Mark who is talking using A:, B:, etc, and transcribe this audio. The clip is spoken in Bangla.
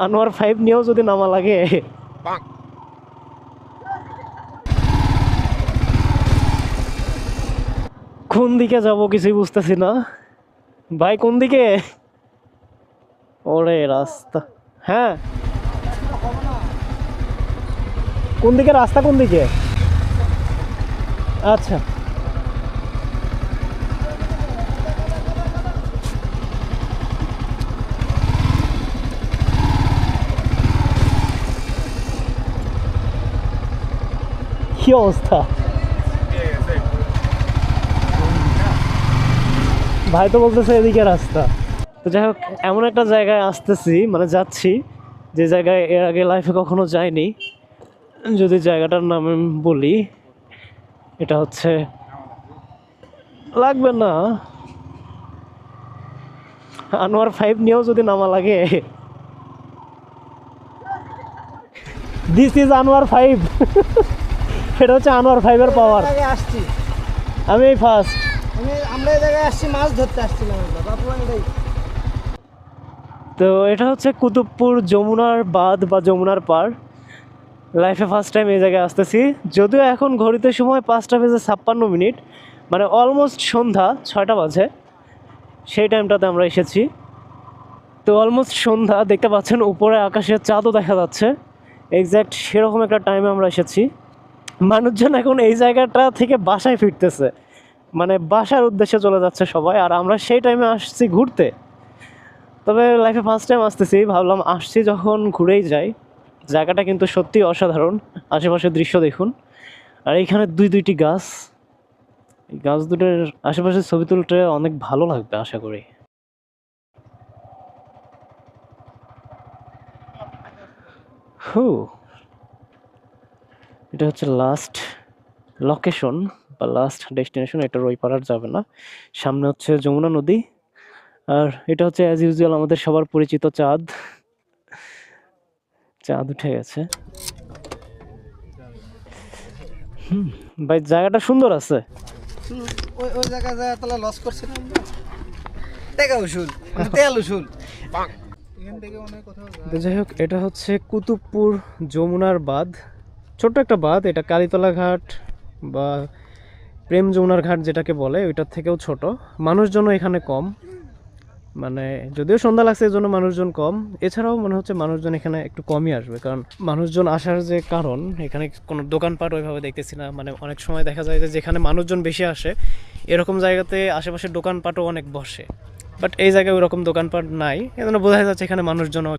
A: আনোয়ার 5 নিয়েও যদি নামা লাগে। কোন দিকে যাব কিছুই বুঝতেছি না ভাই, কোন দিকে? ওরে রাস্তা, হ্যাঁ কোন দিকে রাস্তা, কোন দিকে? আচ্ছা কি অবস্থা ভাই? তো বলতেছে এদিকে রাস্তা। তো যাই হোক, এমন একটা জায়গায় আসতেছি, মানে যাচ্ছি, যে জায়গায় এর আগে লাইফে কখনো যাইনি। যদি জায়গাটার নাম আমি বলি, এটা হচ্ছে, লাগবে না, আনোয়ার 5 নিয়েও যদি নামা লাগে। This is Anwar 5। এটা হচ্ছে আনোয়ার 5 এর পাওয়ার।
B: আগে আসছি
A: আমি এই ফার্স্ট।
B: আমরা এই জায়গায় আসছি, মাছ ধরতে আসছিলাম বাপু এটাই।
A: তো এটা হচ্ছে কুতুবপুর যমুনার বাঁধ বা যমুনার পাড়। লাইফে ফার্স্ট টাইম এই জায়গায় আসতেছি। যদিও এখন ঘড়িতে সময় 5:56, মানে অলমোস্ট সন্ধ্যা 6টা বাজে। সেই টাইমটাতে আমরা এসেছি। তো অলমোস্ট সন্ধ্যা, দেখতে পাচ্ছেন উপরে আকাশে চাঁদও দেখা যাচ্ছে। এক্স্যাক্ট সেরকম একটা টাইমে আমরা এসেছি। মানুষজন এখন এই জায়গাটা থেকে বাসায় ফিরতেছে, মানে বাসার উদ্দেশ্যে চলে যাচ্ছে সবাই, আর আমরা সেই টাইমে আসছি ঘুরতে। তবে লাইফে ফার্স্ট টাইম আসতেছি, ভাবলাম আসছি যখন ঘুরেই যাই। জায়গাটা কিন্তু সত্যি অসাধারণ। আশেপাশের দৃশ্য দেখুন, আর এইখানে দুইটি গাছ। এই গাছ দুটোর আশেপাশে ছবি তুলতে অনেক ভালো লাগবে আশা করি। হু, এটা হচ্ছে লাস্ট লোকেশন বা লাস্ট ডেস্টিনেশন। এটা ওই পার আর যাবে না। সামনে হচ্ছে যমুনা নদী, আর এটা হচ্ছে অ্যাজ ইউজুয়াল আমাদের সবার পরিচিত চাঁদ। চাঁদ উঠে গেছে। ভাই জায়গাটা সুন্দর আছে।
B: ওই ওই জায়গায় যায় তাহলে লস করছিলাম আমরা। টাকা উসুল, মানে তেল উসুল। এখান থেকে অনেক কোথাও
A: তো যাই হোক, এটা হচ্ছে কুতুবপুর যমুনার বাঁধ। ছোট্ট একটা বাঁধ এটা, কালীতলা ঘাট বা প্রেম যমুনার ঘাট যেটাকে বলে, ওইটার থেকেও ছোট। মানুষজনও এখানে কম, মানে যদিও সন্ধ্যা লাগছে এই জন্য মানুষজন কম। এছাড়াও মনে হচ্ছে মানুষজন এখানে একটু কমই আসবে, কারণ মানুষজন আসার যে কারণ, এখানে কোনো দোকানপাট ওইভাবে দেখতেছি না। মানে অনেক সময় দেখা যায় যে যেখানে মানুষজন বেশি আসে এরকম জায়গাতে আশেপাশে দোকানপাটও অনেক বসে, বাট এই জায়গায় ওইরকম দোকানপাট নাই। এজন্য বোঝা যাচ্ছে এখানে মানুষজন